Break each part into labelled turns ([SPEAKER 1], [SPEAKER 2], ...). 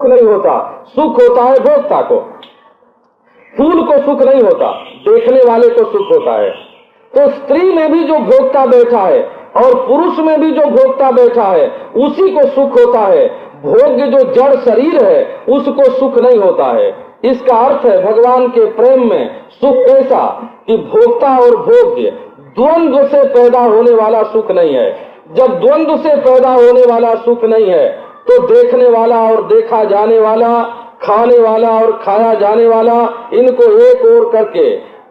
[SPEAKER 1] नहीं होता, सुख होता है भोक्ता को। फूल को सुख नहीं होता, देखने वाले को सुख होता है। तो स्त्री में भी जो भोक्ता बैठा है और पुरुष में भी जो भोक्ता बैठा है उसी को सुख होता है। भोग्य जो जड़ शरीर है उसको सुख नहीं होता है। इसका अर्थ है भगवान के प्रेम में सुख कैसा कि भोक्ता और भोग्य द्वंद्व से पैदा होने वाला सुख नहीं है। जब द्वंद्व से पैदा होने वाला सुख नहीं है तो देखने वाला और देखा जाने वाला, खाने वाला और खाया जाने वाला, इनको एक ओर करके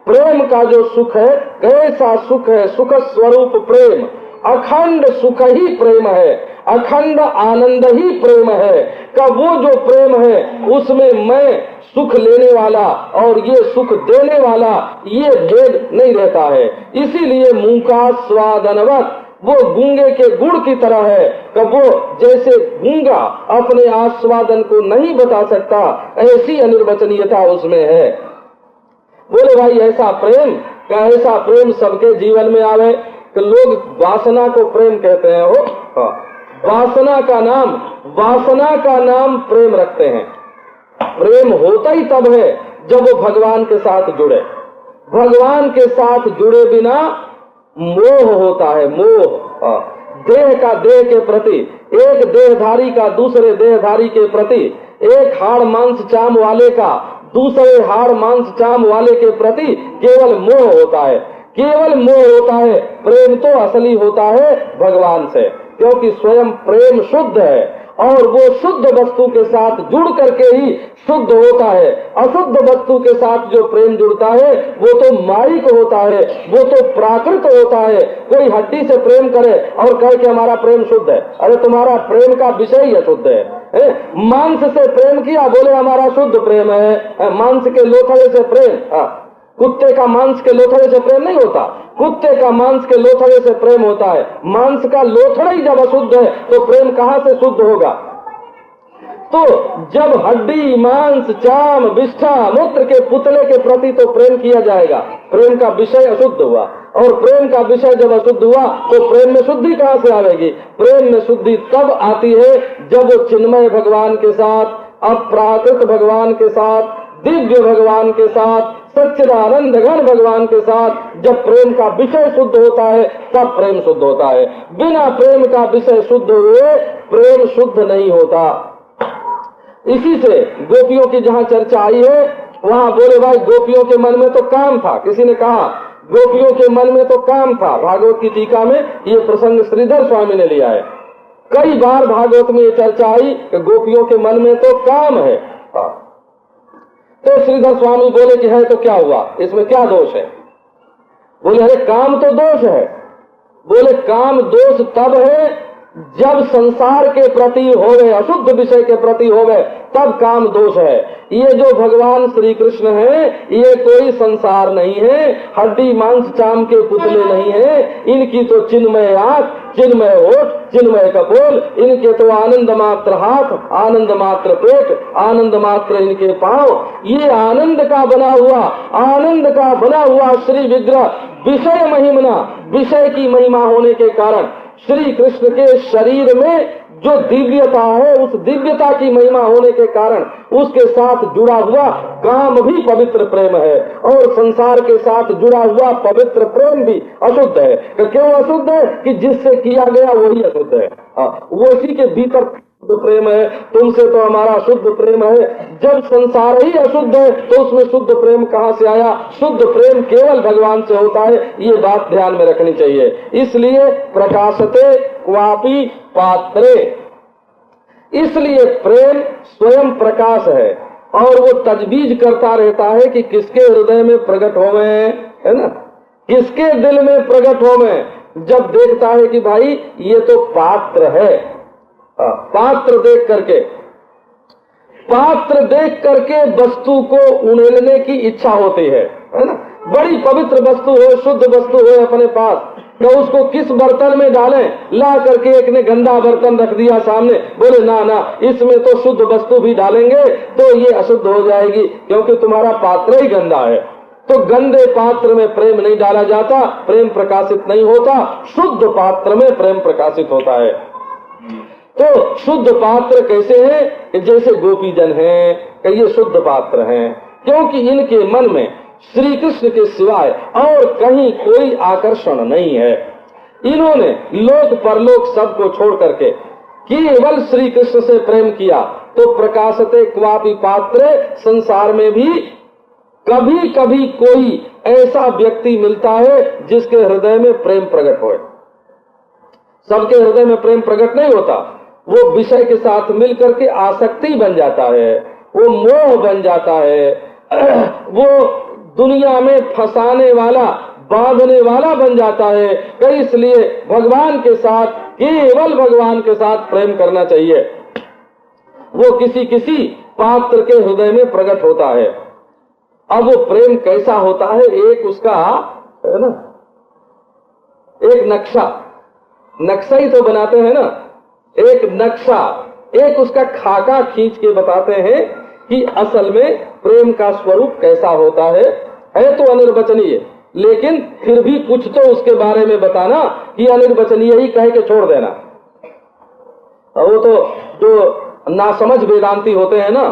[SPEAKER 1] प्रेम का जो सुख है, कैसा सुख है, सुख स्वरूप प्रेम, अखंड सुख ही प्रेम है, अखंड आनंद ही प्रेम है। का वो जो प्रेम है उसमें मैं सुख लेने वाला और ये सुख देने वाला, ये भेद नहीं रहता है। इसीलिए मूका स्वादनवत, वो गूंगे के गुड़ की तरह है कि वो जैसे गूंगा अपने आस्वादन को नहीं बता सकता, ऐसी अनिर्वचनीयता उसमें है। बोले भाई ऐसा प्रेम, क्या ऐसा प्रेम सबके जीवन में आवे? कि लोग वासना को प्रेम कहते हैं। हो वासना का नाम प्रेम रखते हैं। प्रेम होता ही तब है जब वो भगवान के साथ जुड़े। भगवान के साथ जुड़े बिना मोह होता है, मोह। देह का देह के प्रति, एक देहधारी का दूसरे देहधारी के प्रति, एक हाड़ मांस चाम वाले का दूसरे हाड़ मांस चाम वाले के प्रति केवल मोह होता है, केवल मोह होता है। प्रेम तो असली होता है भगवान से, क्योंकि स्वयं प्रेम शुद्ध है और वो शुद्ध वस्तु के साथ जुड़ करके ही शुद्ध होता है। अशुद्ध वस्तु के साथ जो प्रेम जुड़ता है वो तो मायिक होता है, वो तो प्राकृत होता है। कोई हड्डी से प्रेम करे और कहे कि हमारा प्रेम शुद्ध है, अरे तुम्हारा प्रेम का विषय ही अशुद्ध है। मांस से प्रेम किया, बोले हमारा शुद्ध प्रेम है। मांस के लोथड़े से प्रेम, कुत्ते का मांस के लोथड़े से प्रेम नहीं होता, कुत्ते का मांस के लोथड़े से प्रेम होता है। मांस का लोथड़ा ही जब अशुद्ध है तो प्रेम कहाँ से शुद्ध होगा? तो जब हड्डी मांस चाम विष्ठा मूत्र के पुतले के प्रति तो प्रेम किया जाएगा, प्रेम का विषय अशुद्ध हुआ। और प्रेम का विषय जब अशुद्ध हुआ तो प्रेम में शुद्धि कहाँ से आएगी? प्रेम में शुद्धि तब आती है जब वो चिन्मय भगवान के साथ, अप्राकृत भगवान के साथ, दिव्य भगवान के साथ, सच्चिदानंद घन भगवान के साथ जब प्रेम का विषय शुद्ध होता है तब प्रेम शुद्ध होता है। बिना प्रेम का विषय शुद्ध हुए प्रेम शुद्ध नहीं होता। इसी से गोपियों की जहाँ चर्चा आई है वहाँ बोले भाई गोपियों के मन में तो काम था। किसी ने कहा गोपियों के मन में तो काम था। भागवत की टीका में ये प्रसंग श्रीधर स्वामी ने लिया है। कई बार भागवत में ये चर्चा आई कि गोपियों के मन में तो काम है। तो श्रीधर स्वामी बोले कि है तो क्या हुआ, इसमें क्या दोष है? बोले अरे काम तो दोष है। बोले काम दोष तब है जब संसार के प्रति होवे, अशुद्ध विषय के प्रति होवे, तब काम दोष है। ये जो भगवान श्री कृष्ण है ये कोई संसार नहीं है, हड्डी मांस चाम के पुतले नहीं है। इनकी तो चिन्मय आंख, चिन्मय होठ, चिन्मय कपोल, इनके तो आनंद मात्र हाथ, आनंद मात्र पेट, आनंद मात्र इनके पांव। ये आनंद का बना हुआ श्री विग्रह विषय महिमना, विषय की महिमा होने के कारण श्री कृष्ण के शरीर में जो दिव्यता है उस दिव्यता की महिमा होने के कारण उसके साथ जुड़ा हुआ काम भी पवित्र प्रेम है और संसार के साथ जुड़ा हुआ पवित्र प्रेम भी अशुद्ध है। क्यों अशुद्ध है? कि जिससे किया गया वही अशुद्ध है। वो इसी के भीतर शुद्ध प्रेम है। तुमसे तो हमारा शुद्ध प्रेम है। जब संसार ही अशुद्ध है तो उसमें शुद्ध प्रेम कहाँ से आया? शुद्ध प्रेम केवल भगवान से होता है, ये बात ध्यान में रखनी चाहिए। इसलिए प्रकाशते क्वापि पात्रे, इसलिए प्रेम स्वयं प्रकाश है और वो तजबीज करता रहता है कि किसके हृदय में प्रकट होवे, है ना, किसके दिल में प्रकट होवे। जब देखता है कि भाई ये तो पात्र है, पात्र देख करके वस्तु को उड़ेलने की इच्छा होती है ना। बड़ी पवित्र वस्तु हो, शुद्ध वस्तु हो अपने पास, तो उसको किस बर्तन में डालें? ला करके एक ने गंदा बर्तन रख दिया सामने, बोले ना ना इसमें तो शुद्ध वस्तु भी डालेंगे तो ये अशुद्ध हो जाएगी क्योंकि तुम्हारा पात्र ही गंदा है। तो गंदे पात्र में प्रेम नहीं डाला जाता, प्रेम प्रकाशित नहीं होता। शुद्ध पात्र में प्रेम प्रकाशित होता है। तो शुद्ध पात्र कैसे हैं? जैसे गोपीजन हैं कि ये शुद्ध पात्र हैं, क्योंकि इनके मन में श्री कृष्ण के सिवाय और कहीं कोई आकर्षण नहीं है। इन्होंने लोक परलोक सबको छोड़ करके केवल श्री कृष्ण से प्रेम किया। तो प्रकाशते क्वापि पात्रे, संसार में भी कभी कभी कोई ऐसा व्यक्ति मिलता है जिसके हृदय में प्रेम प्रकट हो। सबके हृदय में प्रेम प्रकट नहीं होता। वो विषय के साथ मिलकर के आसक्ति बन जाता है, वो मोह बन जाता है, वो दुनिया में फंसाने वाला, बांधने वाला बन जाता है। तो इसलिए भगवान के साथ, केवल भगवान के साथ प्रेम करना चाहिए। वो किसी किसी पात्र के हृदय में प्रकट होता है। अब वो प्रेम कैसा होता है? एक उसका है ना, एक नक्शा ही तो बनाते हैं ना, एक नक्शा, एक उसका खाका खींच के बताते हैं कि असल में प्रेम का स्वरूप कैसा होता है तो अनिर्वचनीय, लेकिन फिर भी कुछ तो उसके बारे में बताना कि अनिर्वचनीय ही कह के छोड़ देना। वो तो जो नासमझ वेदांती होते हैं ना,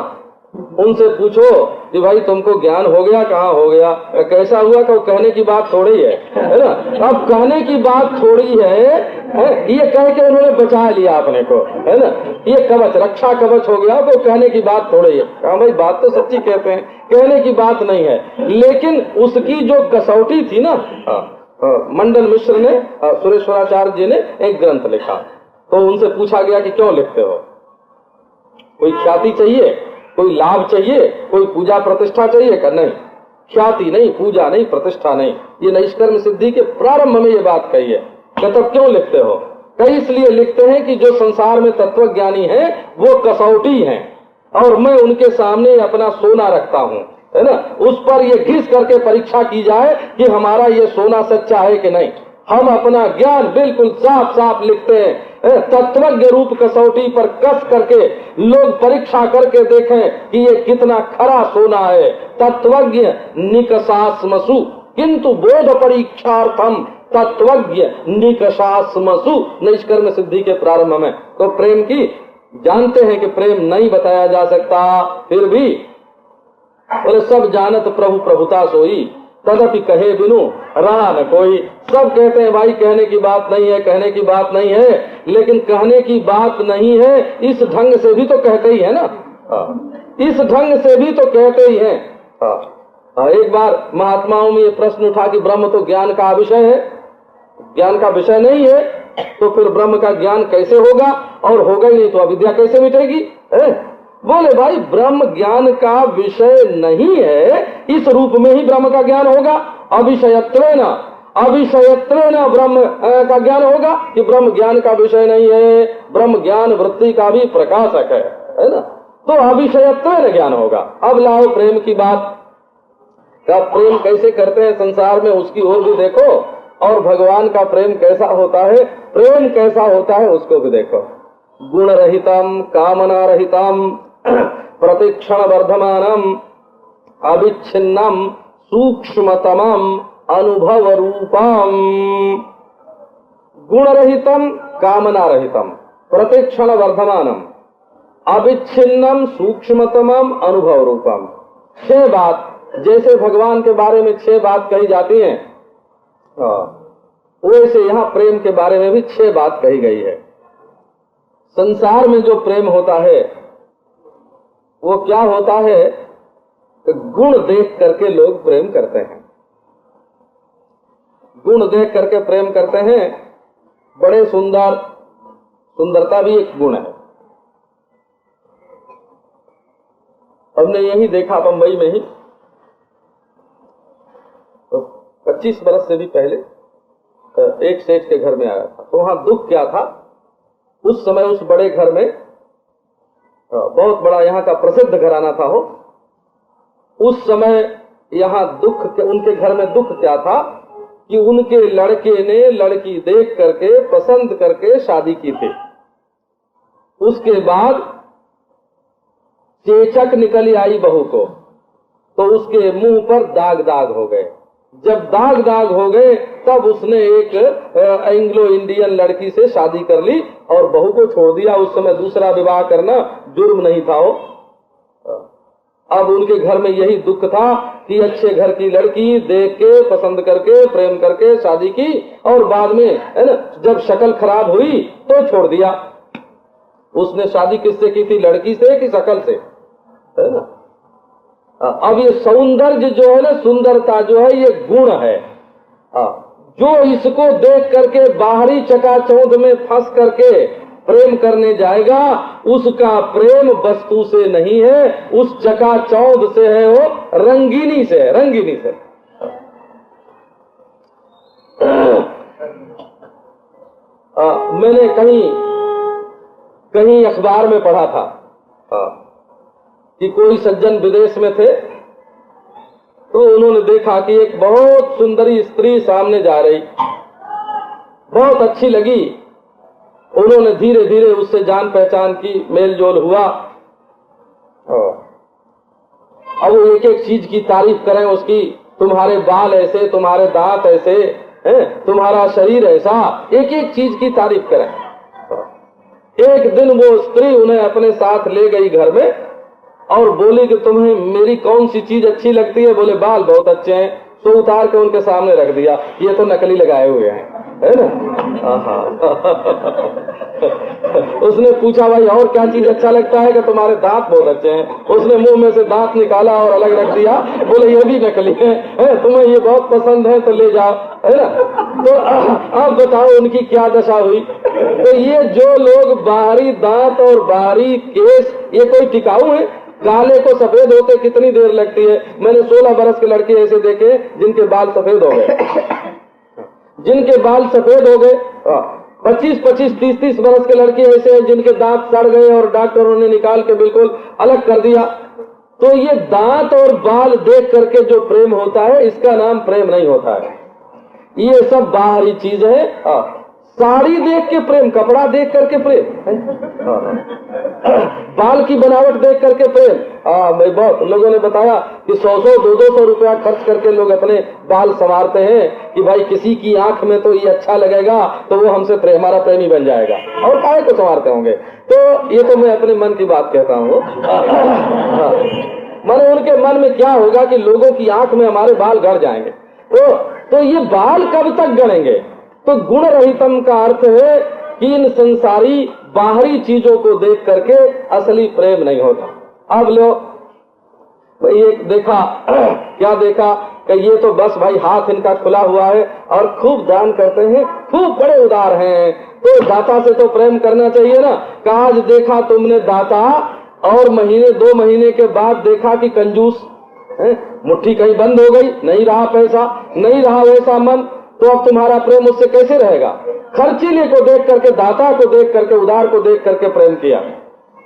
[SPEAKER 1] उनसे पूछो कि भाई तुमको ज्ञान हो गया, कहाँ हो गया, कैसा हुआ, कि कहने की बात थोड़ी है ना। अब कहने की बात थोड़ी है, ये कह के उन्होंने बचा लिया अपने को, है ना। ये कवच, रक्षा कवच हो गया, तो कहने की बात थोड़ी है। हाँ भाई, बात तो सच्ची कहते हैं, कहने की बात नहीं है, लेकिन उसकी जो कसौटी थी ना, मंडन मिश्र ने, सुरेश्वराचार्य जी ने एक ग्रंथ लिखा, तो उनसे पूछा गया कि क्यों लिखते हो? कोई ख्याति चाहिए, कोई लाभ चाहिए, कोई पूजा प्रतिष्ठा चाहिए? कर नहीं, ख्याति नहीं, पूजा नहीं, प्रतिष्ठा नहीं। ये नैष्कर्म सिद्धि के प्रारंभ में ये बात कही है। तब क्यों लिखते हो? कई इसलिए लिखते हैं कि जो संसार में तत्वज्ञानी है वो कसौटी हैं, और मैं उनके सामने अपना सोना रखता हूँ, है ना। उस पर ये घिस करके परीक्षा की जाए कि हमारा ये सोना सच्चा है कि नहीं। हम अपना ज्ञान बिल्कुल साफ साफ लिखते हैं, तत्वज्ञ रूप कसौटी पर कस करके लोग परीक्षा करके देखें कि ये कितना खरा सोना है। तत्वज्ञ निकषास्मसु किंतु बोध परीक्षार्थम तत्वज्ञ निकषास्मसु, नैष्कर्म सिद्धि के प्रारंभ में। तो प्रेम की जानते हैं कि प्रेम नहीं बताया जा सकता, फिर भी और सब जानत प्रभु प्रभुता सोई, तदपि कहे बिनु रहा न कोई। सब कहते हैं भाई कहने की बात नहीं है, कहने की बात नहीं है, लेकिन कहने की बात नहीं है इस ढंग से भी तो कहते ही है ना। इस ढंग से भी तो कहते ही हैं। एक बार महात्माओं में ये प्रश्न उठा कि ब्रह्म तो ज्ञान का विषय है, ज्ञान का विषय नहीं है, तो फिर ब्रह्म का ज्ञान कैसे होगा? और होगा ही नहीं तो अविद्या कैसे मिटेगी? बोले भाई ब्रह्म ज्ञान का विषय नहीं है, इस रूप में ही ब्रह्म का ज्ञान होगा। अविषयत्वेन ब्रह्म का ज्ञान होगा कि ब्रह्म ज्ञान का विषय नहीं है, ब्रह्म ज्ञान वृत्ति का भी प्रकाशक है ना। तो अविषयत्वेन ज्ञान होगा। अब लाओ प्रेम की बात, का प्रेम कैसे करते हैं संसार में, उसकी ओर भी देखो, और भगवान का प्रेम कैसा होता है, प्रेम कैसा होता है उसको भी देखो। गुण रहितम कामना रहितम प्रतिक्षण वर्धमानम अविच्छिन्नम सूक्ष्मतमम अनुभव रूपम। गुण रहितम कामना रहितम प्रतिक्षण वर्धमानम अविच्छिन्नम सूक्ष्मतमम अनुभव रूपम। 6 बात, जैसे भगवान के बारे में 6 बात कही जाती हैं, वैसे यहाँ प्रेम के बारे में भी 6 बात कही गई है। संसार में जो प्रेम होता है वो क्या होता है? गुण देख करके लोग प्रेम करते हैं, गुण देख करके प्रेम करते हैं। बड़े सुंदरता भी एक गुण है। हमने यही देखा बंबई में ही, 25 बरस से भी पहले एक सेठ के घर में आया था। तो वहां दुख क्या था, उस समय उस बड़े घर में, बहुत बड़ा यहाँ का प्रसिद्ध घराना था हो, उस समय यहाँ दुख, उनके घर में दुख क्या था कि उनके लड़के ने लड़की देख करके पसंद करके शादी की थी। उसके बाद चेचक निकली आई बहू को, तो उसके मुंह पर दाग दाग हो गए। जब दाग दाग हो गए तब उसने एक एंग्लो इंडियन लड़की से शादी कर ली और बहू को छोड़ दिया। उस समय दूसरा विवाह करना जुर्म नहीं था वो। अब उनके घर में यही दुख था कि अच्छे घर की लड़की देख के पसंद करके प्रेम करके शादी की और बाद में है ना जब शक्ल खराब हुई तो छोड़ दिया। उसने शादी किससे की थी, लड़की से कि शक्ल से, है ना। अब ये सौंदर्य जो है ना, सुंदरता जो है ये गुण है। जो इसको देख करके बाहरी चकाचौंध में फंस करके प्रेम करने जाएगा उसका प्रेम वस्तु से नहीं है, उस चकाचौंध से है, वो रंगीनी से है, रंगीनी से। मैंने कहीं अखबार में पढ़ा था कि कोई सज्जन विदेश में थे तो उन्होंने देखा कि एक बहुत सुंदरी स्त्री सामने जा रही, बहुत अच्छी लगी। उन्होंने धीरे धीरे उससे जान पहचान की, मेल जोल हुआ। अब वो एक एक चीज की तारीफ करें उसकी, तुम्हारे बाल ऐसे, तुम्हारे दांत ऐसे हैं, तुम्हारा शरीर ऐसा, एक एक चीज की तारीफ करें। एक दिन वो स्त्री उन्हें अपने साथ ले गई घर में और बोली कि तुम्हें मेरी कौन सी चीज अच्छी लगती है? बोले बाल बहुत अच्छे हैं। तो उतार के उनके सामने रख दिया, ये तो नकली लगाए हुए हैं, है ना। उसने पूछा भाई और क्या चीज अच्छा लगता है? कि तुम्हारे दांत बहुत अच्छे हैं। उसने मुंह में से दांत निकाला और अलग रख दिया, बोले ये भी नकली है, तुम्हें ये बहुत पसंद है तो ले जाओ, है ना। तो अब बताओ उनकी क्या दशा हुई। तो ये जो लोग बाहरी दांत और बाहरी केस, ये कोई टिकाऊ है? काले को सफेद होते कितनी देर लगती है। मैंने 16 बरस के लड़के ऐसे देखे जिनके बाल सफेद हो गए, जिनके बाल सफेद हो गए। 25-25, 30-30 बरस के लड़के ऐसे हैं जिनके दांत सड़ गए और डॉक्टरों ने निकाल के बिल्कुल अलग कर दिया। तो ये दांत और बाल देख करके जो प्रेम होता है इसका नाम प्रेम नहीं होता है। ये सब बाहरी चीज है। साड़ी देख के प्रेम, कपड़ा देख करके प्रेम, बाल की बनावट देख करके प्रेम। भाई बहुत लोगों ने बताया कि 100-200 रुपया खर्च करके लोग अपने बाल संवारते हैं कि भाई किसी की आंख में तो ये अच्छा लगेगा तो वो हमसे हमारा प्रेमी बन जाएगा, और काहे को संवारते होंगे। तो ये तो मैं अपने मन की बात कहता हूँ। माने उनके मन में क्या होगा कि लोगों की आंख में हमारे बाल गड़ जाएंगे। तो ये बाल कब तक गड़ेंगे? तो गुण रहितम का अर्थ है कि इन संसारी बाहरी चीजों को देख करके असली प्रेम नहीं होता। अब लो भाई एक देखा, क्या देखा कि ये तो बस भाई हाथ इनका खुला हुआ है और खूब दान करते हैं, खूब बड़े उदार हैं, तो दाता से तो प्रेम करना चाहिए ना। आज देखा तुमने दाता और महीने 2 महीने के बाद देखा कि कंजूस है, मुट्ठी कहीं बंद हो गई, नहीं रहा पैसा, नहीं रहा वैसा मन, तो अब तुम्हारा प्रेम उससे कैसे रहेगा? खर्चीले को देख करके, दाता को देख करके, उदार को देख करके प्रेम किया।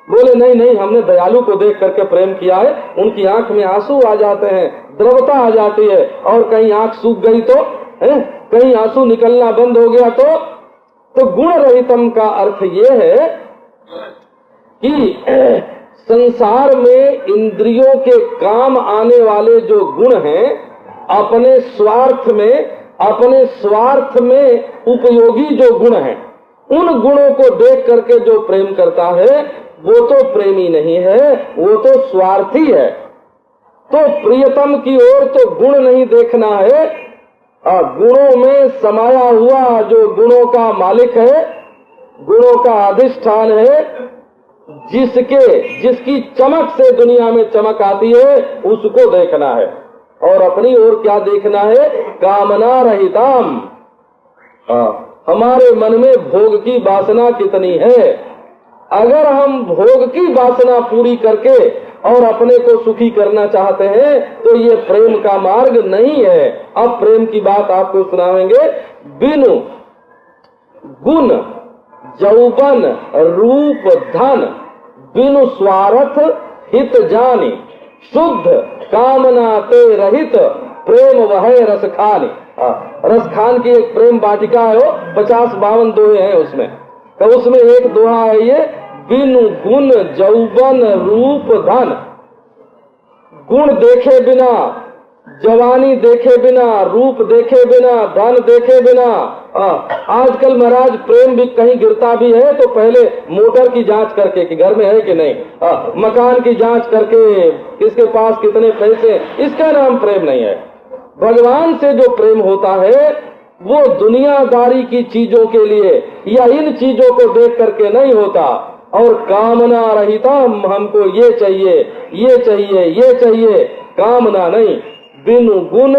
[SPEAKER 1] बोले नहीं नहीं, हमने दयालु को देख करके प्रेम किया है। उनकी आंख में आंसू आ जाते हैं, द्रवता आ जाती है, और कहीं आंख सूख गई तो है, कहीं आंसू निकलना बंद हो गया तो गुण रहितम का अर्थ ये है कि संसार में इंद्रियों के काम आने वाले जो गुण हैं, अपने स्वार्थ में उपयोगी जो गुण हैं, उन गुणों को देख करके जो प्रेम करता है वो तो प्रेमी नहीं है, वो तो स्वार्थी है। तो प्रियतम की ओर तो गुण नहीं देखना है, गुणों में समाया हुआ जो गुणों का मालिक है, गुणों का अधिष्ठान है, जिसकी चमक से दुनिया में चमक आती है, उसको देखना है। और अपनी ओर क्या देखना है? कामना रहिताम। हमारे मन में भोग की वासना कितनी है? अगर हम भोग की वासना पूरी करके और अपने को सुखी करना चाहते हैं तो ये प्रेम का मार्ग नहीं है। अब प्रेम की बात आपको सुनाएंगे। बिनु गुण यौवन रूप धन, बिनु स्वार्थ हित जानी, शुद्ध कामना ते रहित प्रेम वह रस खानी। रस खान की एक प्रेम वाटिका है, 50-52 दोहे हैं उसमें। तो उसमें एक दोहा है ये, बिनु गुण यौवन रूप धन। गुण देखे बिना, जवानी देखे बिना, रूप देखे बिना, धन देखे बिना, आजकल महाराज प्रेम भी कहीं गिरता भी है तो पहले मोटर की जांच करके कि घर में है कि नहीं, मकान की जांच करके किसके पास कितने पैसे, इसका नाम प्रेम नहीं है। भगवान से जो प्रेम होता है वो दुनियादारी की चीजों के लिए या इन चीजों को देख करके नहीं होता। और कामना रहिता, हमको ये चाहिए, ये चाहिए, ये चाहिए, कामना नहीं। बिनु गुण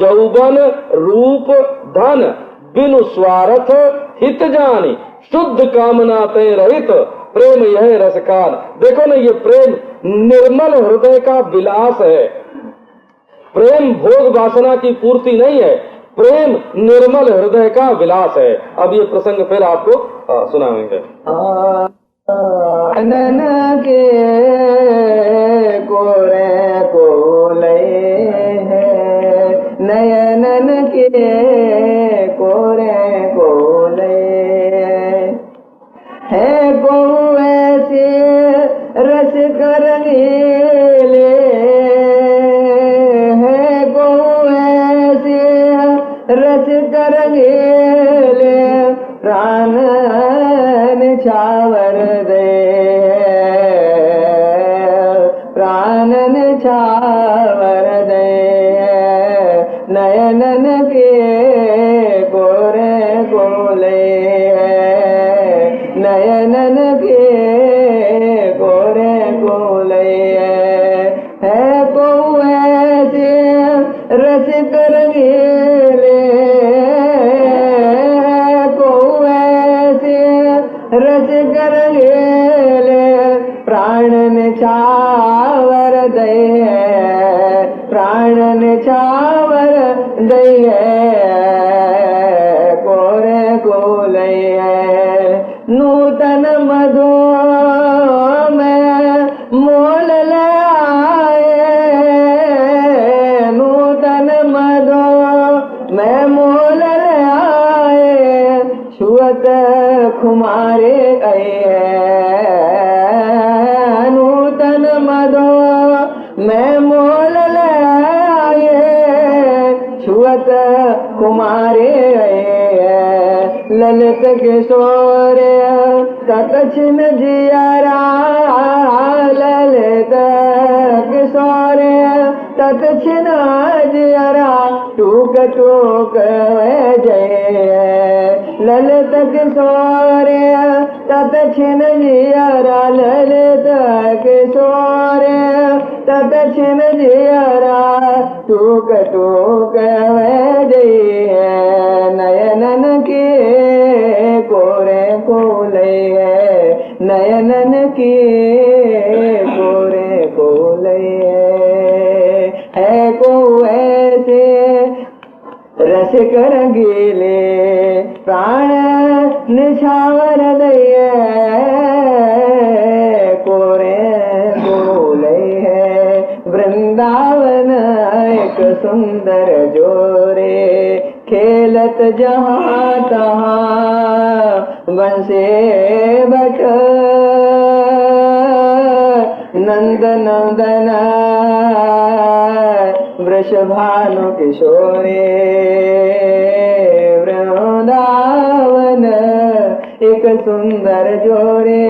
[SPEAKER 1] जौबन रूप धन, बिनु स्वार्थ हित जानी, शुद्ध कामना ते रहित प्रेम यह रसकान। देखो ना, ये प्रेम निर्मल हृदय का विलास है। प्रेम भोग वासना की पूर्ति नहीं है, प्रेम निर्मल हृदय का विलास है। अब ये प्रसंग फिर आपको सुनाएंगे।
[SPEAKER 2] नन के कोरे कोले है, नयनन के कोरे कोले है, को ऐसे रस करंगीले है, को ऐसे रस करंगीले प्राण छावर दे, प्राण छावर दे, नयनन के कोरे कोले, नयनन के कोरे कोले है, को ऐसे रस करंगीले, रस करंगीले प्राणन छावर दे, प्राणन छावर दे, कोरे कोले नूतन मधु में मोल ले आए, नूतन मधु में मोल ले आए, छुअत खुमारे आए, नूतन मधु में मोल ले आए, छुअत कुमारे आए, ललित किशोर ततछिन जियरा, ललित किशोर ततछिन जियरा, टूक टूक जय, ललित किशोर ततछिन जियरा, ललित किशोर ततछिन जियरा, टूक टूक जय, नयनन के कोरे कोले, नयनन के कोरे कोले है, को ऐसे रस करंगीले प्राण निछावर दे, कोरे बोले है, वृंदावन एक सुंदर जोरे, खेलत जहाँ तहाँ बंसे बट, नंद नंदन वृषभानु किशोरे, वृंदावन एक सुंदर जोरे,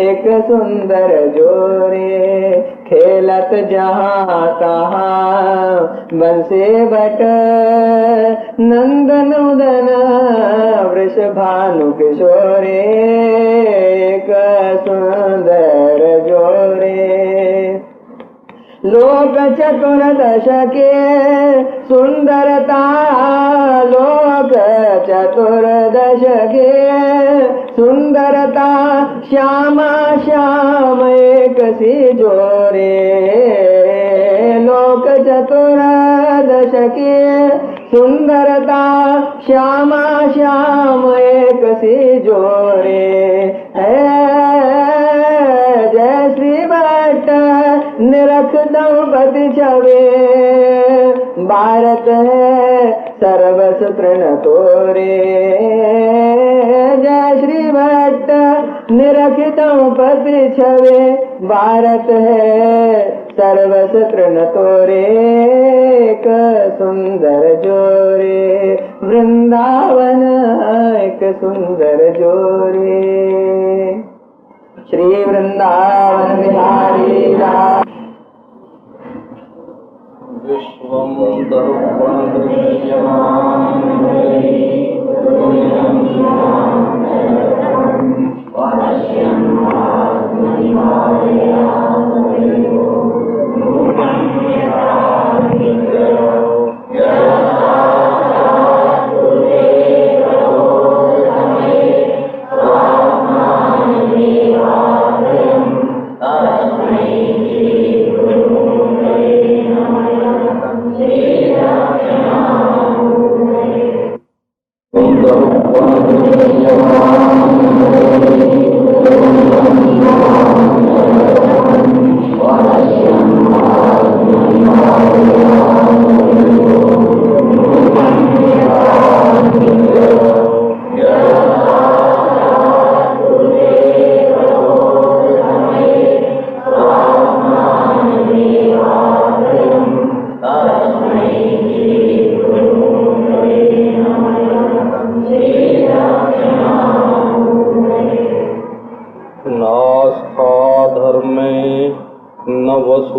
[SPEAKER 2] एक सुंदर जोरे, खेलत जहाँ तहाँ बंसे बट, नंद नंदन वृषभानु किशोरे, एक सुंदर जोरे, लोक चतुर्दश के सुंदरता, लोक चतुर्दश के सुंदरता, श्यामा श्याम एक सी जोरे, लोक चतुर्दश के सुंदरता, श्यामा श्याम एक सी जोरे जय श्री भट्ट निरख दंपति छवे, भारत है सर्वस तृण तोरे। जय श्री भट्ट निरखितम पत्र छवे, भारत है सर्वस तृण तोरे। एक सुंदर जोरे वृंदावन एक सुंदर जोरे। श्री वृंदावन बिहारी लाल।
[SPEAKER 1] विश्वं दर्पण दृश्यमान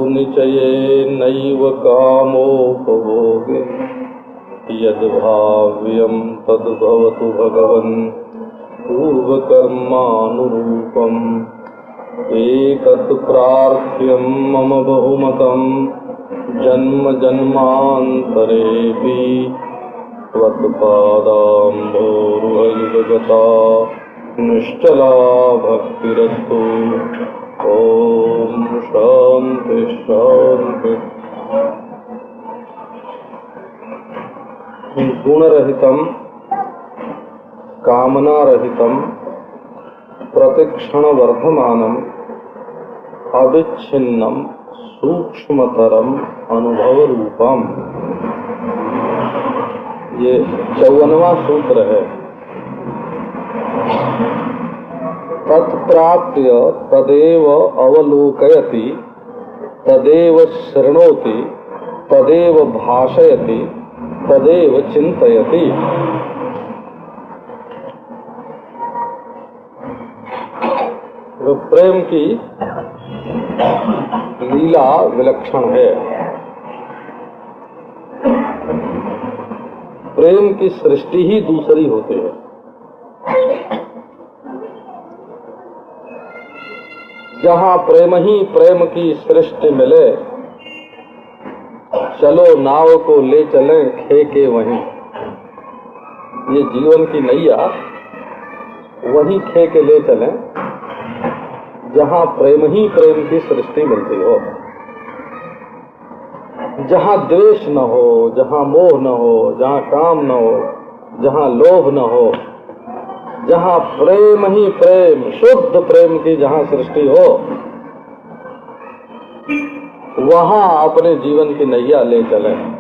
[SPEAKER 1] निचये नैव कामोपभोगे यद्भाव्यं तद्भवतु भगवन् पूर्वकर्मानुरूपम्। एकत् प्रार्थ्यं मम बहुमतं जन्म जन्मान्तरेऽपि त्वत्पादाम्भोरुहैव गता निश्चला भक्तिरस्तु। ओम शांति शांति। गुणरहितम कामनारहितम प्रतिक्षण वर्धमानम अविच्छिन्नम सूक्ष्मतरम अनुभव रूपम। ये 54वां सूत्र है। तत्प्राप्य तदेव अवलोकयति तदेव शृणोति तदेव भाषयति तदेव चिंतयति। तो प्रेम की लीला विलक्षण है। प्रेम की सृष्टि ही दूसरी होती है। जहाँ प्रेम ही प्रेम की सृष्टि मिले, चलो नाव को ले चलें खे के वहीं। ये जीवन की नैया वहीं खे के ले चलें जहाँ प्रेम ही प्रेम की सृष्टि मिलती हो, जहाँ द्वेष न हो, जहाँ मोह न हो, जहाँ काम न हो, जहाँ लोभ न हो, जहाँ प्रेम ही प्रेम शुद्ध प्रेम की जहाँ सृष्टि हो, वहाँ अपने जीवन की नैया ले चलें।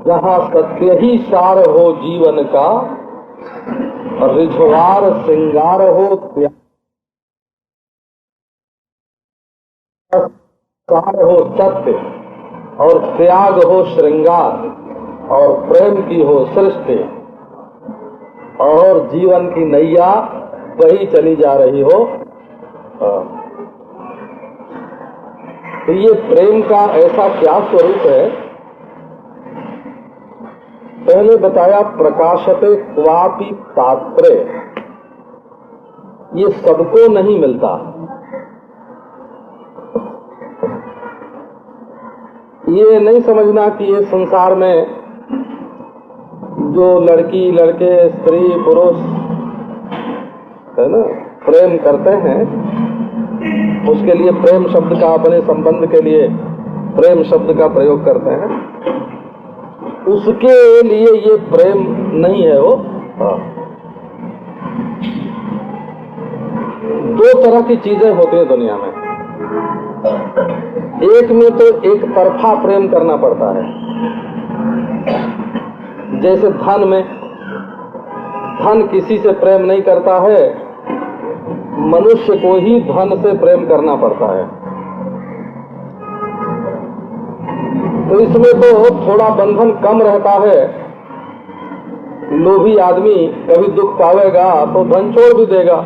[SPEAKER 1] जहाँ सत्य ही सार हो जीवन का, रिझवार श्रृंगार हो सार हो सत्य, और त्याग हो श्रृंगार, और प्रेम की हो सृष्टि, और जीवन की नैया वही चली जा रही हो। तो ये प्रेम का ऐसा क्या स्वरूप है? पहले बताया प्रकाशते क्वापि पात्रे, ये सबको नहीं मिलता। ये नहीं समझना कि ये संसार में जो लड़की लड़के स्त्री पुरुष है ना प्रेम करते हैं, उसके लिए प्रेम शब्द का अपने संबंध के लिए प्रेम शब्द का प्रयोग करते हैं, उसके लिए ये प्रेम नहीं है। वो तरह की चीजें होती हैं दुनिया में। एक में तो एक तरफा प्रेम करना पड़ता है। जैसे धन में, धन किसी से प्रेम नहीं करता है, मनुष्य को ही धन से प्रेम करना पड़ता है। तो इसमें तो थोड़ा बंधन कम रहता है। लोभी आदमी कभी दुख पावेगा तो धन छोड़ भी देगा।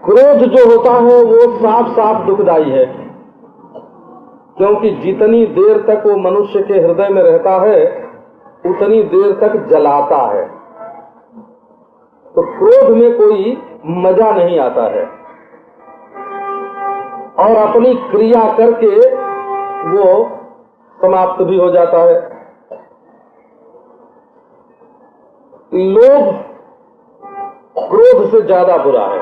[SPEAKER 1] क्रोध जो होता है वो साफ साफ दुखदाई है, क्योंकि जितनी देर तक वो मनुष्य के हृदय में रहता है उतनी देर तक जलाता है। तो क्रोध में कोई मजा नहीं आता है और अपनी क्रिया करके वो समाप्त भी हो जाता है। लोभ क्रोध से ज्यादा बुरा है,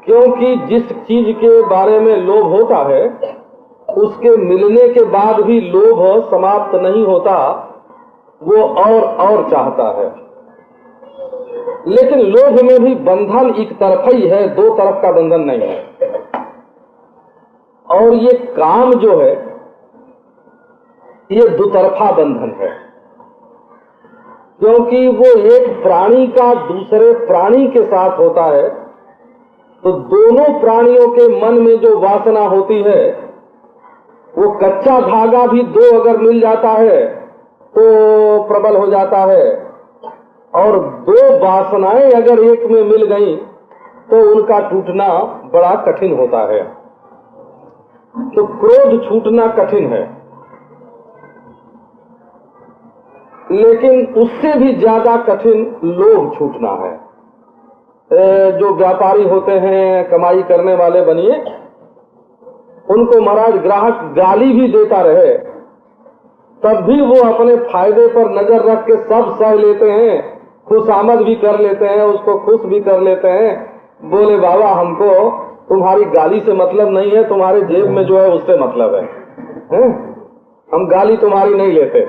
[SPEAKER 1] क्योंकि जिस चीज के बारे में लोभ होता है उसके मिलने के बाद भी लोभ समाप्त नहीं होता, वो और चाहता है। लेकिन लोभ में भी बंधन एक तरफा ही है, दो तरफ का बंधन नहीं है। और ये काम जो है ये दुतरफा बंधन है, क्योंकि वो एक प्राणी का दूसरे प्राणी के साथ होता है। तो दोनों प्राणियों के मन में जो वासना होती है, वो कच्चा धागा भी दो अगर मिल जाता है तो प्रबल हो जाता है, और दो वासनाएं अगर एक में मिल गई तो उनका टूटना बड़ा कठिन होता है। तो क्रोध छूटना कठिन है, लेकिन उससे भी ज्यादा कठिन लोभ छूटना है। जो व्यापारी होते हैं, कमाई करने वाले बनिए, उनको महाराज ग्राहक गाली भी देता रहे तब भी वो अपने फायदे पर नजर रख के सब सह लेते हैं, खुशामद भी कर लेते हैं, उसको खुश भी कर लेते हैं। बोले बाबा हमको तुम्हारी गाली से मतलब नहीं है, तुम्हारे जेब में जो है उससे मतलब है? हम गाली तुम्हारी नहीं लेते।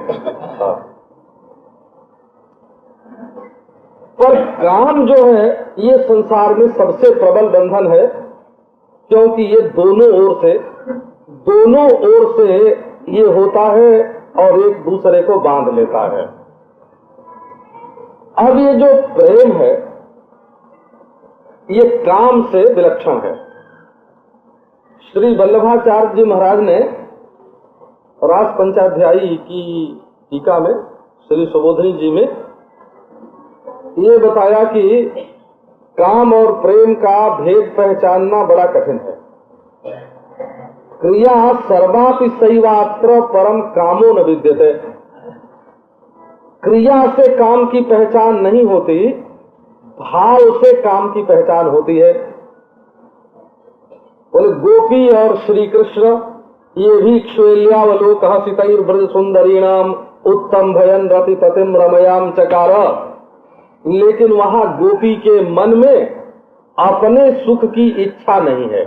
[SPEAKER 1] पर काम जो है ये संसार में सबसे प्रबल बंधन है, क्योंकि ये दोनों ओर से ये होता है और एक दूसरे को बांध लेता है। अब ये जो प्रेम है ये काम से विलक्षण है। श्री वल्लभाचार्य जी महाराज ने रास पंचाध्यायी की टीका में श्री सुबोधनी जी में ये बताया कि काम और प्रेम का भेद पहचानना बड़ा कठिन है। क्रिया सर्वापि सैवात्र परम कामो न विद्यते। क्रिया से काम की पहचान नहीं होती, भाव से काम की पहचान होती है। बोले गोपी और श्री कृष्ण ये भी क्षुल्यावलोक हसितैर ब्रज सुंदरीणाम उत्तम भयन रतिपतिम रमयाम चकार। लेकिन वहां गोपी के मन में अपने सुख की इच्छा नहीं है।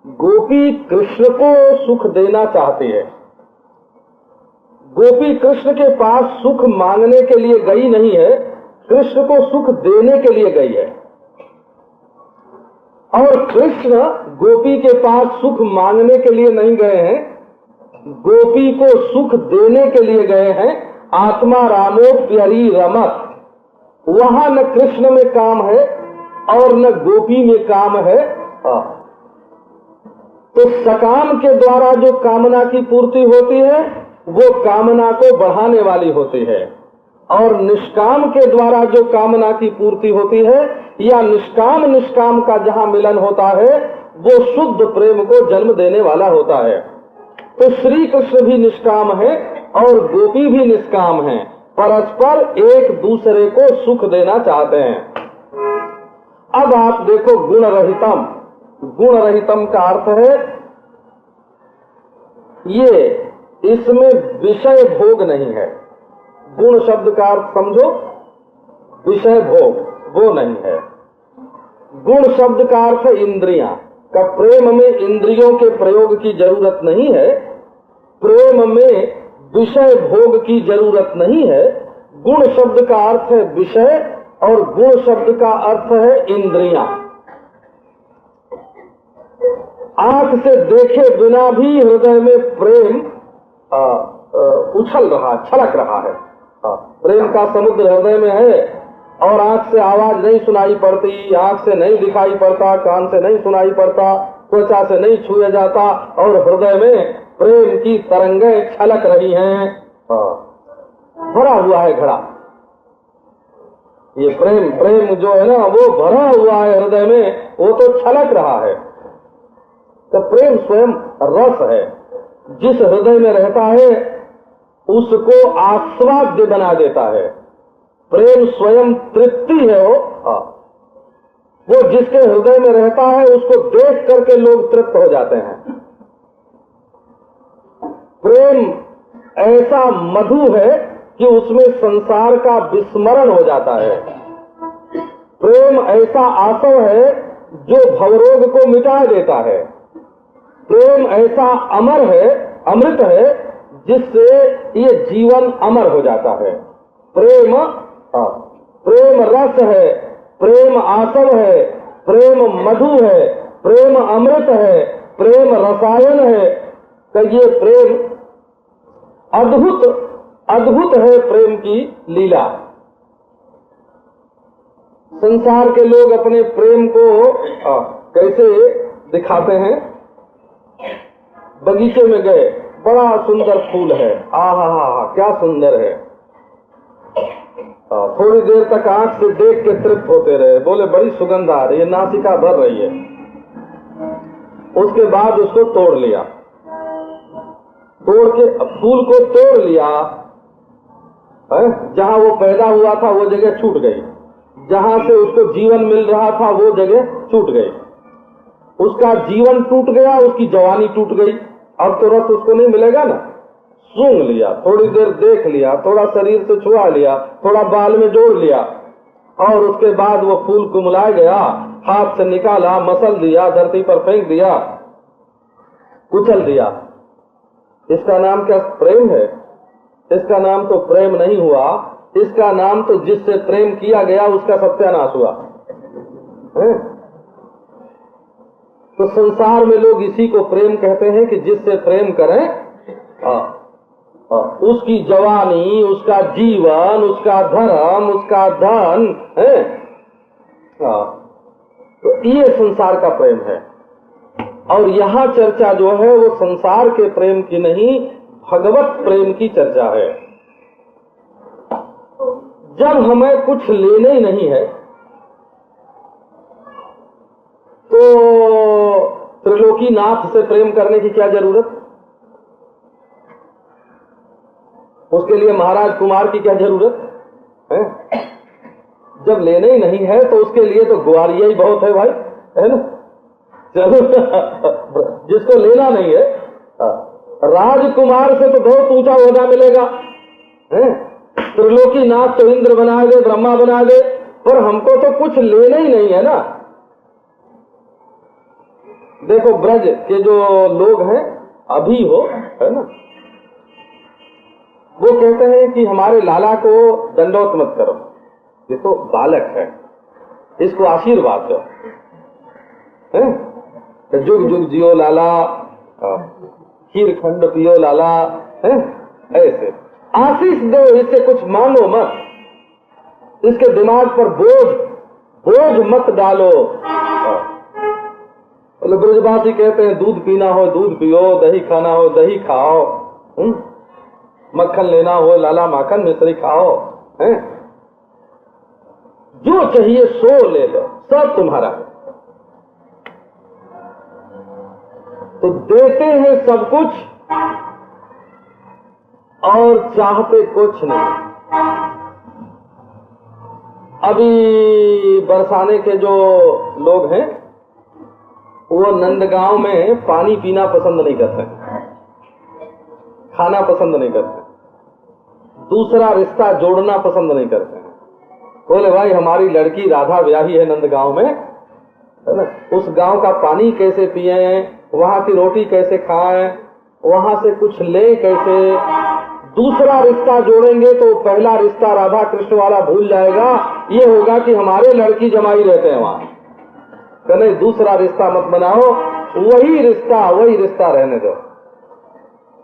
[SPEAKER 1] गोपी कृष्ण को सुख देना चाहती है। गोपी कृष्ण के पास सुख मांगने के लिए गई नहीं है, कृष्ण को सुख देने के लिए गई है। और कृष्ण गोपी के पास सुख मांगने के लिए नहीं गए हैं, गोपी को सुख देने के लिए गए हैं। आत्मा रामो प्यारी रमत, वहां न कृष्ण में काम है और न गोपी में काम है। तो सकाम के द्वारा जो कामना की पूर्ति होती है वो कामना को बढ़ाने वाली होती है, और निष्काम के द्वारा जो कामना की पूर्ति होती है या निष्काम का जहां मिलन होता है वो शुद्ध प्रेम को जन्म देने वाला होता है। तो श्री कृष्ण भी निष्काम है और गोपी भी निष्काम है, परस्पर एक दूसरे को सुख देना चाहते हैं। अब आप देखो गुण रहितम का अर्थ है ये इसमें विषय भोग नहीं है। गुण शब्द का अर्थ समझो, विषय भोग वो नहीं है। गुण शब्द का अर्थ है इंद्रियां का। प्रेम में इंद्रियों के प्रयोग की जरूरत नहीं है, प्रेम में विषय भोग की जरूरत नहीं है। गुण शब्द का अर्थ है विषय और गुण शब्द का अर्थ है इंद्रियां। आंख से देखे बिना भी हृदय में प्रेम उछल रहा, छलक रहा है। प्रेम का समुद्र हृदय में है और आंख से आवाज नहीं सुनाई पड़ती, आंख से नहीं दिखाई पड़ता, कान से नहीं सुनाई पड़ता, त्वचा से नहीं छुआ जाता, और हृदय में प्रेम की तरंगें छलक रही हैं। भरा हुआ है घड़ा। ये प्रेम जो है ना, वो भरा हुआ है हृदय में, वो तो छलक रहा है। तो प्रेम स्वयं रस है। जिस हृदय में रहता है उसको आस्वाद्य बना देता है। प्रेम स्वयं तृप्ति है। वो जिसके हृदय में रहता है उसको देख करके लोग तृप्त हो जाते हैं। प्रेम ऐसा मधु है कि उसमें संसार का विस्मरण हो जाता है। प्रेम ऐसा आसव है जो भवरोग को मिटा देता है। प्रेम ऐसा अमर है, अमृत है, जिससे ये जीवन अमर हो जाता है। प्रेम रस है, प्रेम आसव है, प्रेम मधु है, प्रेम अमृत है, प्रेम रसायन है। तो ये प्रेम अद्भुत है। प्रेम की लीला। संसार के लोग अपने प्रेम को कैसे दिखाते हैं? बगीचे में गए, बड़ा सुंदर फूल है, आहा क्या सुंदर है। थोड़ी देर तक आंख से देख के तृप्त होते रहे, बोले बड़ी सुगंध आ रही है, नासिका भर रही है। उसके बाद उसको तोड़ लिया, तोड़ के फूल को तोड़ लिया, जहां वो पैदा हुआ था वो जगह छूट गई, जहां से उसको जीवन मिल रहा था वो जगह छूट गई, उसका जीवन टूट गया, उसकी जवानी टूट गई। अब तो रस उसको नहीं मिलेगा ना। सूंघ लिया, थोड़ी देर देख लिया, थोड़ा शरीर से छुआ लिया, थोड़ा बाल में जोड़ लिया, और उसके बाद वो फूल कुमला गया, हाथ से निकाला, मसल दिया, धरती पर फेंक दिया, कुचल दिया। इसका नाम क्या प्रेम है? इसका नाम तो प्रेम नहीं हुआ। इसका नाम तो जिससे प्रेम किया गया उसका सत्यानाश हुआ है? तो संसार में लोग इसी को प्रेम कहते हैं कि जिससे प्रेम करें उसकी जवानी, उसका जीवन, उसका धर्म, उसका धन है। तो ये संसार का प्रेम है। और यहाँ चर्चा जो है वो संसार के प्रेम की नहीं, भगवत प्रेम की चर्चा है। जब हमें कुछ लेना ही नहीं है तो त्रिलोकीनाथ से प्रेम करने की क्या जरूरत? उसके लिए महाराज कुमार की क्या जरूरत है? जब लेना ही नहीं है तो उसके लिए तो ग्वारिया ही बहुत है भाई, है ना? चलो जिसको लेना नहीं है, राजकुमार से तो बहुत ऊंचा ओहदा मिलेगा। त्रिलोकीनाथ तो इंद्र बना दे, ब्रह्मा बना दे, पर हमको तो कुछ लेना ही नहीं है ना। देखो ब्रज के जो लोग हैं अभी हो, है ना, वो कहते हैं कि हमारे लाला को दंडवत मत करो, ये तो बालक है, इसको आशीर्वाद दो, जुग जुग जियो लाला, खीर खंड पियो लाला, है ऐसे आशीष दो, इससे कुछ मांगो मत, इसके दिमाग पर बोझ मत डालो। ब्रजवासी कहते हैं दूध पीना हो दूध पियो, दही खाना हो दही खाओ, मक्खन लेना हो लाला माखन मिश्री खाओ, हैं? जो चाहिए सो ले लो, सब तुम्हारा है। तो देते हैं सब कुछ और चाहते कुछ नहीं। अभी बरसाने के जो लोग हैं वो नंदगांव में पानी पीना पसंद नहीं करते, खाना पसंद नहीं करते, दूसरा रिश्ता जोड़ना पसंद नहीं करते हैं। बोले भाई हमारी लड़की राधा ब्याही है नंदगांव में, है ना, उस गांव का पानी कैसे पिए, वहां की रोटी कैसे खाएं, वहां से कुछ ले कैसे, दूसरा रिश्ता जोड़ेंगे तो पहला रिश्ता राधा कृष्ण वाला भूल जाएगा। ये होगा कि हमारे लड़की जमाई रहते हैं वहां, तो नहीं, दूसरा रिश्ता मत बनाओ, वही रिश्ता रहने दो।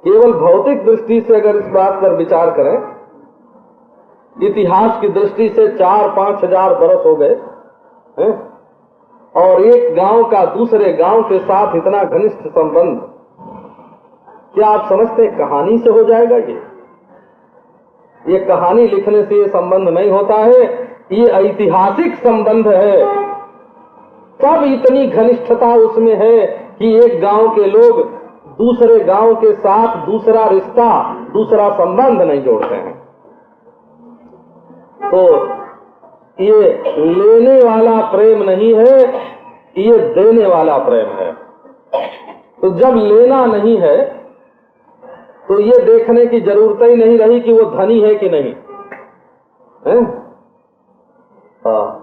[SPEAKER 1] केवल भौतिक दृष्टि से अगर इस बात पर विचार करें, इतिहास की दृष्टि से 4-5 हजार बरस हो गए हैं, और एक गांव का दूसरे गांव के साथ इतना घनिष्ठ संबंध, क्या आप समझते हैं कहानी से हो जाएगा? ये कहानी लिखने से ये संबंध नहीं होता है, ये ऐतिहासिक संबंध है। तब इतनी घनिष्ठता उसमें है कि एक गांव के लोग दूसरे गांव के साथ दूसरा रिश्ता, दूसरा संबंध नहीं जोड़ते हैं। तो ये लेने वाला प्रेम नहीं है, ये देने वाला प्रेम है। तो जब लेना नहीं है तो ये देखने की जरूरत ही नहीं रही कि वो धनी है कि नहीं है?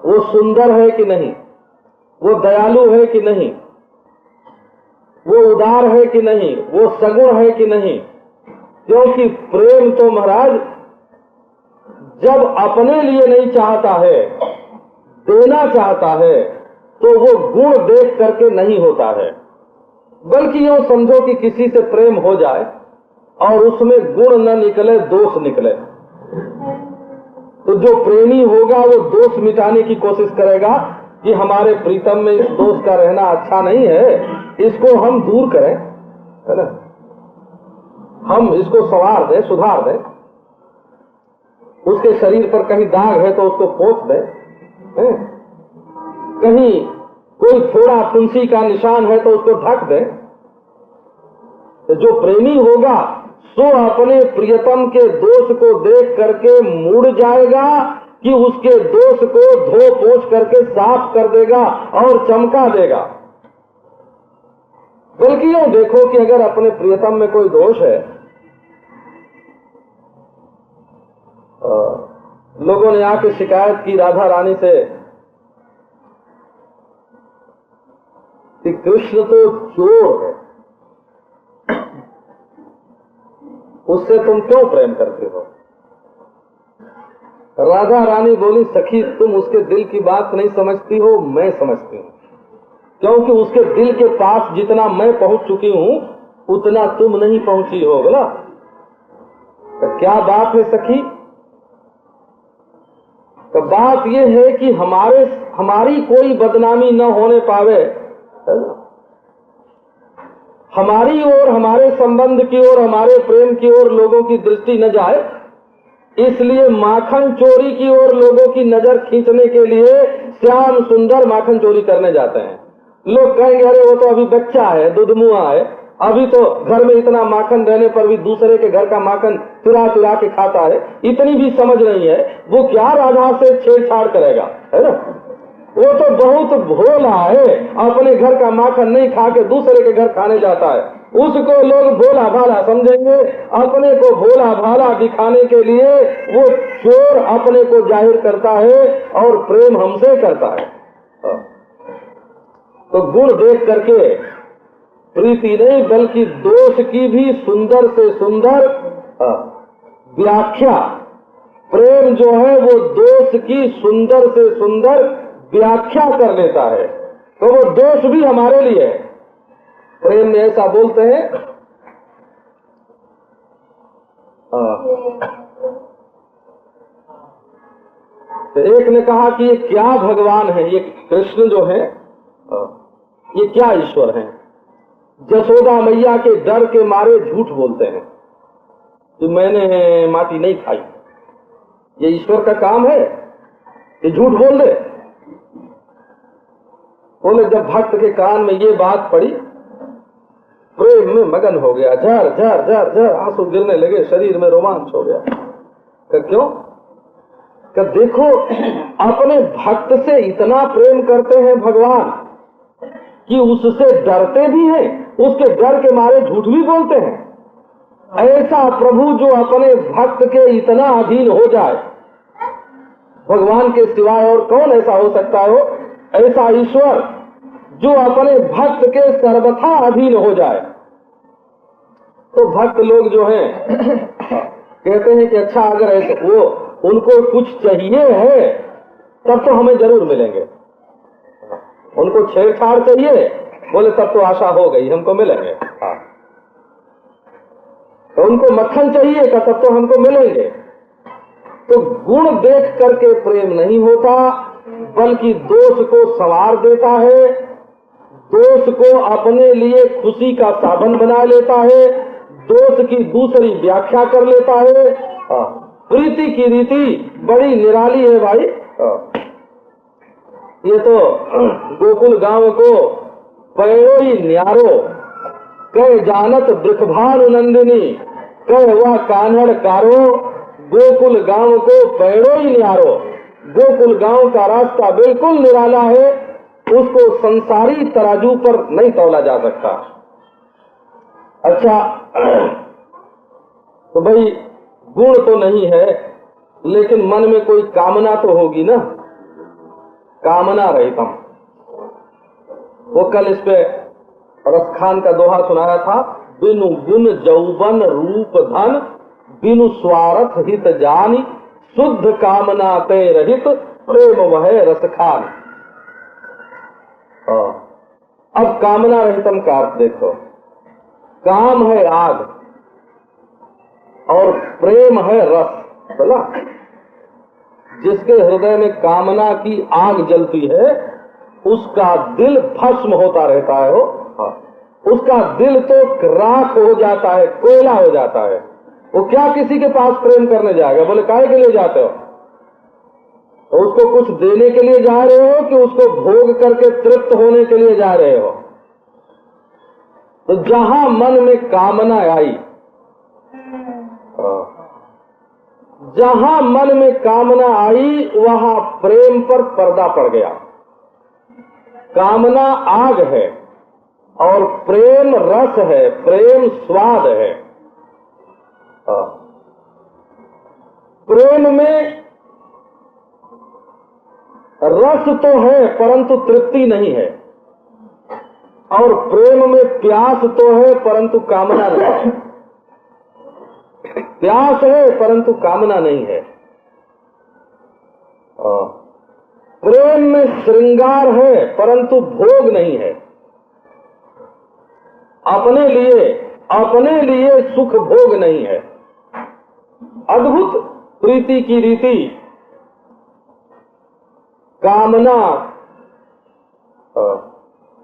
[SPEAKER 1] वो सुंदर है कि नहीं, वो दयालु है कि नहीं, वो उदार है कि नहीं, वो सगुण है कि नहीं। क्योंकि प्रेम तो महाराज जब अपने लिए नहीं चाहता है, देना चाहता है, तो वो गुण देख करके नहीं होता है, बल्कि यूं समझो कि किसी से प्रेम हो जाए और उसमें गुण न निकले, दोष निकले, तो जो प्रेमी होगा वो दोष मिटाने की कोशिश करेगा कि हमारे प्रीतम में इस दोष का रहना अच्छा नहीं है, इसको हम दूर करें, है ना, हम इसको संवार दें, सुधार दें। उसके शरीर पर कहीं दाग है तो उसको पोंछ दें, कहीं कोई थोड़ा तुलसी का निशान है तो उसको ढक दें। तो जो प्रेमी होगा सो अपने प्रियतम के दोष को देख करके मुड़ जाएगा कि उसके दोष को धो पोंछ करके साफ कर देगा और चमका देगा। बल्कि यूं देखो कि अगर अपने प्रियतम में कोई दोष है, लोगों ने आके शिकायत की राधा रानी से कि कृष्ण तो चोर है, उससे तुम क्यों प्रेम करते हो? राधा रानी बोली, सखी तुम उसके दिल की बात नहीं समझती हो, मैं समझती हूँ, क्योंकि उसके दिल के पास जितना मैं पहुंच चुकी हूँ उतना तुम नहीं पहुंची हो। बोला तो क्या बात है सखी? तो बात यह है कि हमारी कोई बदनामी न होने पावे, हमारी ओर, हमारे संबंध की ओर, हमारे प्रेम की ओर लोगों की दृष्टि न जाए, इसलिए माखन चोरी की ओर लोगों की नजर खींचने के लिए श्याम सुंदर माखन चोरी करने जाते हैं। लोग कहेंगे अरे वो तो अभी बच्चा है, दुधमुआ है, अभी तो घर में इतना माखन रहने पर भी दूसरे के घर का माखन चुरा चुरा के खाता है, इतनी भी समझ नहीं है, वो क्या राधा से छेड़छाड़ करेगा, है ना? वो तो बहुत भोला है, अपने घर का माखन नहीं खा के दूसरे के घर खाने जाता है, उसको लोग भोला भाला समझेंगे। अपने को भोला भाला दिखाने के लिए वो चोर अपने को जाहिर करता है और प्रेम हमसे करता है। तो गुण देख करके प्रीति नहीं बल्कि दोष की भी सुंदर से सुंदर व्याख्या, प्रेम जो है वो दोष की सुंदर से सुंदर व्याख्या कर लेता है, तो वो दोष भी हमारे लिए है। प्रेम में ऐसा बोलते हैं, तो एक ने कहा कि ये क्या भगवान है, ये कृष्ण जो है ये क्या ईश्वर है? जसोदा मैया के डर के मारे झूठ बोलते हैं कि मैंने माटी नहीं खाई। ये ईश्वर का काम है? ये झूठ बोल दे? बोले जब भक्त के कान में ये बात पड़ी, प्रेम में मगन हो गया, झर झर झर झर आंसू गिरने लगे, शरीर में रोमांच हो गया। क्यों? कि देखो अपने भक्त से इतना प्रेम करते हैं भगवान कि उससे डरते भी हैं, उसके डर के मारे झूठ भी बोलते हैं। ऐसा प्रभु जो अपने भक्त के इतना अधीन हो जाए, भगवान के सिवाय और कौन ऐसा हो सकता हो? ऐसा ईश्वर जो अपने भक्त के सर्वथा अधीन हो जाए। तो भक्त लोग जो हैं कहते हैं कि अच्छा अगर ऐसे वो उनको कुछ चाहिए है तब तो हमें जरूर मिलेंगे, उनको छेड़छाड़ चाहिए, बोले तब तो आशा हो गई हमको मिलेंगे। हाँ, तो उनको मक्खन चाहिए का तब तो हमको मिलेंगे। तो गुण देख करके प्रेम नहीं होता, बल्कि दोष को संवार देता है, दोष को अपने लिए खुशी का साधन बना लेता है, दोष की दूसरी व्याख्या कर लेता है। प्रीति की रीति बड़ी निराली है भाई। ये तो गोकुल गांव को पैरो ही न्यारो, कह जानत वृषभानु नंदिनी, कह वह कान्हड़ कारो, गोकुल गांव को पैरो ही न्यारो। गोकुल गांव का रास्ता बिल्कुल निराला है, उसको संसारी तराजू पर नहीं तौला जा सकता। अच्छा, तो भाई गुण तो नहीं है, लेकिन मन में कोई कामना तो होगी ना, कामना रहितम। वो कल इस पे रसखान का दोहा सुनाया था, बिनु गुण जौबन रूप धन, बिनु स्वार्थ हित जानी, शुद्ध कामना ते रहित, प्रेम वह रसखान। अब कामना रहितम का अर्थ देखो, काम है आग और प्रेम है रस, बोला। जिसके हृदय में कामना की आग जलती है उसका दिल भस्म होता रहता है, उसका दिल तो राख हो जाता है, कोयला हो जाता है। वो क्या किसी के पास प्रेम करने जाएगा? बोले काहे के लिए जाते हो? तो उसको कुछ देने के लिए जा रहे हो कि उसको भोग करके तृप्त होने के लिए जा रहे हो? तो जहां मन में कामना आई, जहां मन में कामना आई वहां प्रेम पर पर्दा पड़ गया। कामना आग है और प्रेम रस है, प्रेम स्वाद है। प्रेम में रस तो है परंतु तृप्ति नहीं है, और प्रेम में प्यास तो है परंतु कामना नहीं है। प्यास है परंतु कामना नहीं है। प्रेम में श्रृंगार है परंतु भोग नहीं है। अपने लिए सुख भोग नहीं है। अद्भुत प्रीति की रीति कामना,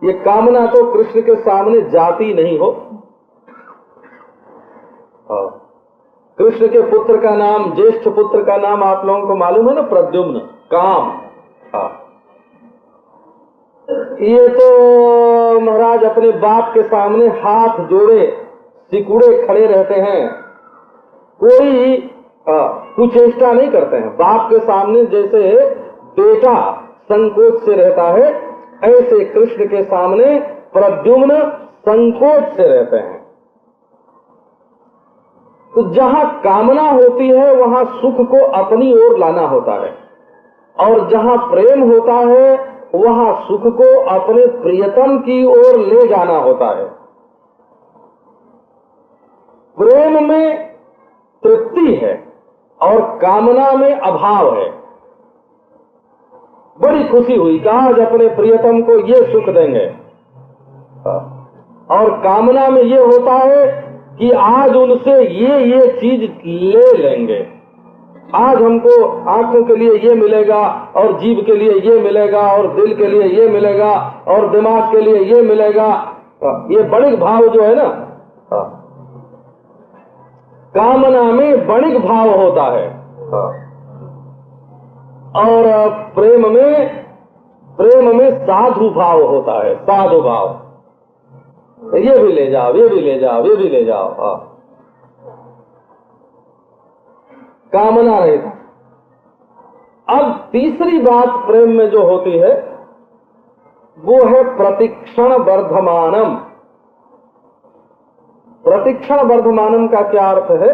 [SPEAKER 1] ये कामना तो कृष्ण के सामने जाती नहीं हो। कृष्ण के पुत्र का नाम, ज्येष्ठ पुत्र का नाम आप लोगों को मालूम है ना, प्रद्युम्न, काम। ये तो महाराज अपने बाप के सामने हाथ जोड़े सिकुड़े खड़े रहते हैं, कोई कुचेष्टा नहीं करते हैं। बाप के सामने जैसे बेटा संकोच से रहता है, ऐसे कृष्ण के सामने प्रद्युम्न संकोच से रहते हैं। तो जहां कामना होती है वहां सुख को अपनी ओर लाना होता है, और जहां प्रेम होता है वहां सुख को अपने प्रियतम की ओर ले जाना होता है। प्रेम में तृप्ति है और कामना में अभाव है। बड़ी खुशी हुई कि आज अपने प्रियतम को ये सुख देंगे, और कामना में ये होता है कि आज उनसे ये चीज ले लेंगे। आज हमको आंखों के लिए ये मिलेगा, और जीभ के लिए ये मिलेगा, और दिल के लिए ये मिलेगा, और दिमाग के लिए ये मिलेगा। ये बणिक भाव जो है ना, कामना में बणिक भाव होता है, और प्रेम में साधु भाव होता है, साधु भाव। ये भी ले जाओ, ये भी ले जाओ, ये भी ले जाओ। कामना रहता। अब तीसरी बात प्रेम में जो होती है वो है प्रतिक्षण वर्धमानम। प्रतिक्षण वर्धमानम का क्या अर्थ है?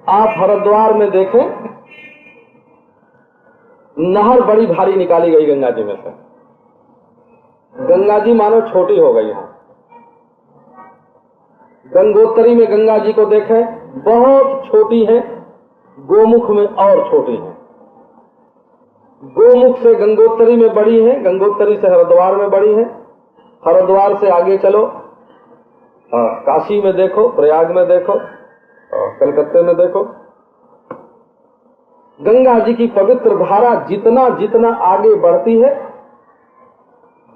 [SPEAKER 1] आप हरिद्वार में देखें, नहर बड़ी भारी निकाली गई गंगा जी में से। गंगा जी मानो छोटी हो गई है। गंगोत्री में गंगा जी को देखें, बहुत छोटी है, गोमुख में और छोटी है। गोमुख से गंगोत्री में बड़ी है, गंगोत्री से हरिद्वार में बड़ी है, हरिद्वार से आगे चलो, काशी में देखो, प्रयाग में देखो, कलकत्ते में देखो। गंगा जी की पवित्र धारा जितना जितना आगे बढ़ती है,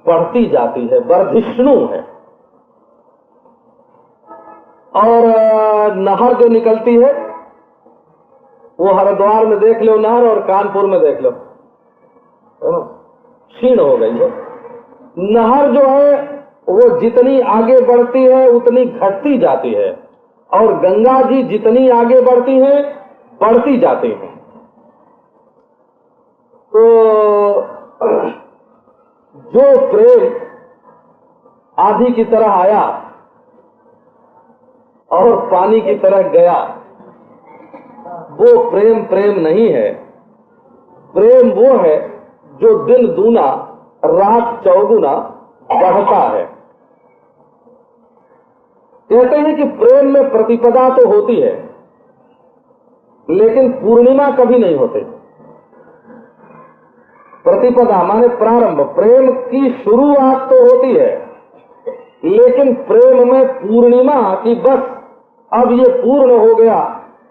[SPEAKER 1] बढ़ती जाती है, वर्धिष्णु है। और नहर जो निकलती है वो हरिद्वार में देख लो नहर, और कानपुर में देख लो, क्षीण हो गई है। नहर जो है वो जितनी आगे बढ़ती है उतनी घटती जाती है, और गंगा जी जितनी आगे बढ़ती है बढ़ती जाती है। तो जो प्रेम आंधी की तरह आया और पानी की तरह गया, वो प्रेम प्रेम नहीं है। प्रेम वो है जो दिन दूना रात चौगुना बढ़ता है। कहते हैं कि प्रेम में प्रतिपदा तो होती है, लेकिन पूर्णिमा कभी नहीं होती। प्रतिपदा माने प्रारंभ, प्रेम की शुरुआत तो होती है, लेकिन प्रेम में पूर्णिमा की बस अब ये पूर्ण हो गया,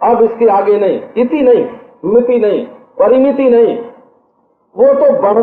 [SPEAKER 1] अब इसके आगे नहीं, इति नहीं, मिति नहीं, परिमिति नहीं, वो तो बढ़